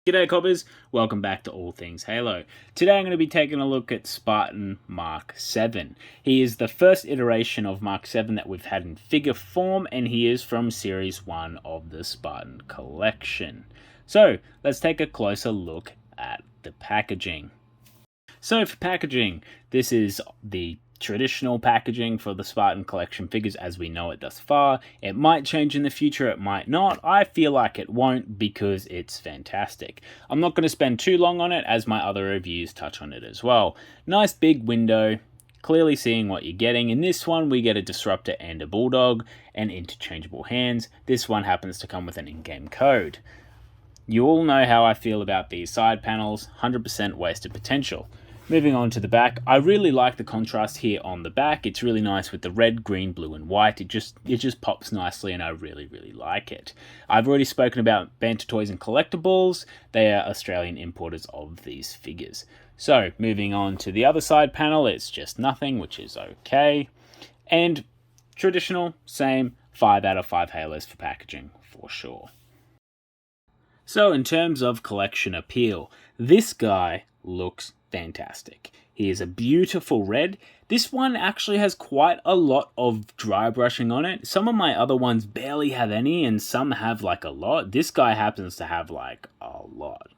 G'day Cobbas, welcome back to All Things Halo. Today I'm going to be taking a look at Spartan Mark VII. He is the first iteration of Mark VII that we've had in figure form, and he is from Series 1 of the Spartan collection. So, let's take a closer look at the packaging. So for packaging, this is the traditional packaging for the Spartan collection figures as we know it thus far. It might change in the future, it might not. I feel like it won't because it's fantastic. I'm not going to spend too long on it as my other reviews touch on it as well. Nice big window, clearly seeing what you're getting. In this one we get a disruptor and a bulldog and interchangeable hands. This one happens to come with an in-game code. You all know how I feel about these side panels, 100% wasted potential. Moving on to the back, I really like the contrast here on the back. It's really nice with the red, green, blue, and white. It just pops nicely, and I really like it. I've already spoken about Banter Toys and Collectibles. They are Australian importers of these figures. So, moving on to the other side panel, it's just nothing, which is okay. And traditional, same, 5 out of 5 halos for packaging, for sure. So, in terms of collection appeal, this guy looks fantastic. He is a beautiful red. This one actually has quite a lot of dry brushing on it. Some of my other ones barely have any, and some have like a lot. This guy happens to have like a lot,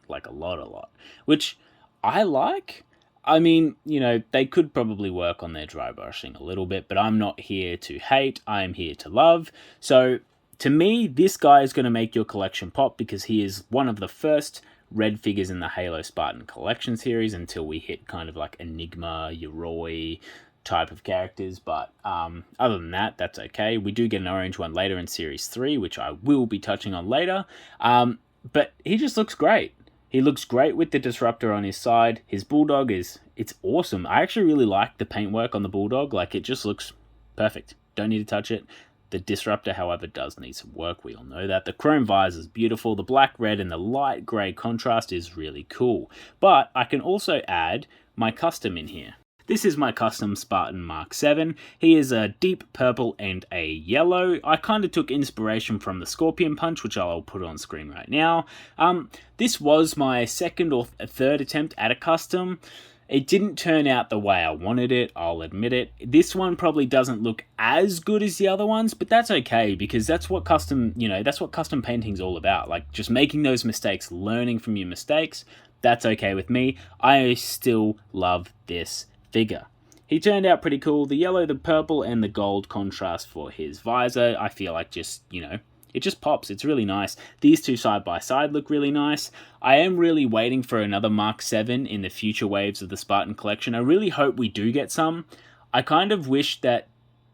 which I like. I mean, you know, they could probably work on their dry brushing a little bit, but I'm not here to hate, I am here to love. So to me, this guy is going to make your collection pop because he is one of the first red figures in the Halo Spartan collection series until we hit kind of like Enigma, Yoroi type of characters, but other than that, that's okay. We do get an orange one later in Series 3, which I will be touching on later, but he just looks great. He looks great with the disruptor on his side. His bulldog it's awesome. I actually really like the paintwork on the bulldog. Like, it just looks perfect. Don't need to touch it. The disruptor, however, does need some work. We all know that. The chrome visor is beautiful. The black, red, and the light grey contrast is really cool. But I can also add my custom in here. This is my custom Spartan Mark VII. He is a deep purple and a yellow. I kind of took inspiration from the Scorpion Punch, which I'll put on screen right now. This was my second or third attempt at a custom. It didn't turn out the way I wanted it, I'll admit it. This one probably doesn't look as good as the other ones, but that's okay because that's what custom painting's all about. Like, just making those mistakes, learning from your mistakes. That's okay with me. I still love this figure. He turned out pretty cool. The yellow, the purple, and the gold contrast for his visor, I feel like just, it just pops. It's really nice. These two side by side look really nice. I am really waiting for another Mark VII in the future waves of the Spartan collection. I really hope we do get some. I kind of wish that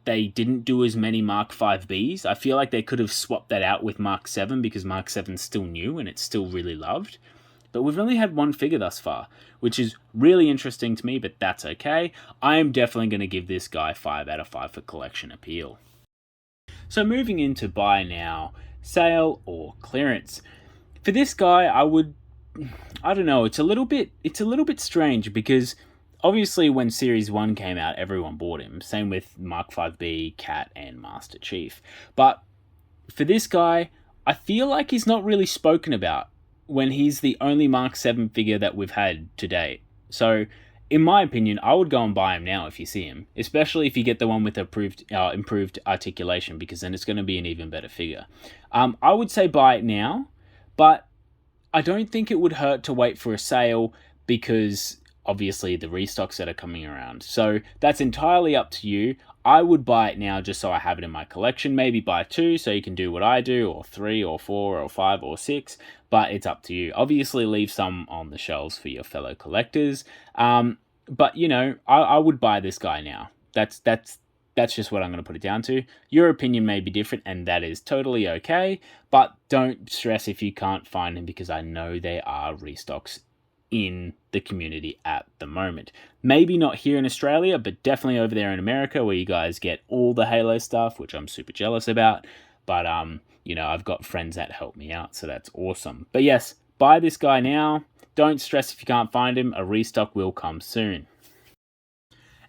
they didn't do as many Mark VI's. I feel like they could have swapped that out with Mark VII because Mark VII's still new and it's still really loved. But we've only had one figure thus far, which is really interesting to me, but that's okay. I am definitely going to give this guy 5 out of 5 for collection appeal. So moving into buy now, sale, or clearance. For this guy, I don't know, it's a little bit strange because obviously when Series 1 came out, everyone bought him. Same with Mark V, Cat, and Master Chief. But for this guy, I feel like he's not really spoken about when he's the only Mark VII figure that we've had to date. So, in my opinion, I would go and buy him now if you see him, especially if you get the one with improved articulation, because then it's going to be an even better figure. I would say buy it now, but I don't think it would hurt to wait for a sale because obviously the restocks that are coming around. So that's entirely up to you. I would buy it now just so I have it in my collection. Maybe buy 2 so you can do what I do, or 3 or 4 or 5 or 6, but it's up to you. Obviously leave some on the shelves for your fellow collectors. But I would buy this guy now. That's just what I'm going to put it down to. Your opinion may be different, and that is totally okay, but don't stress if you can't find him because I know there are restocks in the community at the moment. Maybe not here in Australia, but definitely over there in America where you guys get all the Halo stuff, which I'm super jealous about. But, I've got friends that help me out, so that's awesome. But yes, buy this guy now. Don't stress if you can't find him. A restock will come soon.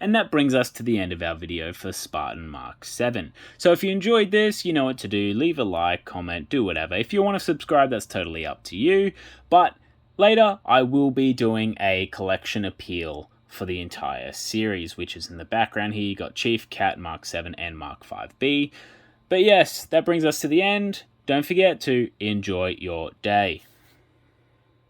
And that brings us to the end of our video for Spartan Mark VII. So if you enjoyed this, you know what to do. Leave a like, comment, do whatever. If you want to subscribe, that's totally up to you. But Later, I will be doing a collection appeal for the entire series, which is in the background here. You got Chief, Cat, Mark 7, and Mark 5B. But yes, that brings us to the end. Don't forget to enjoy your day.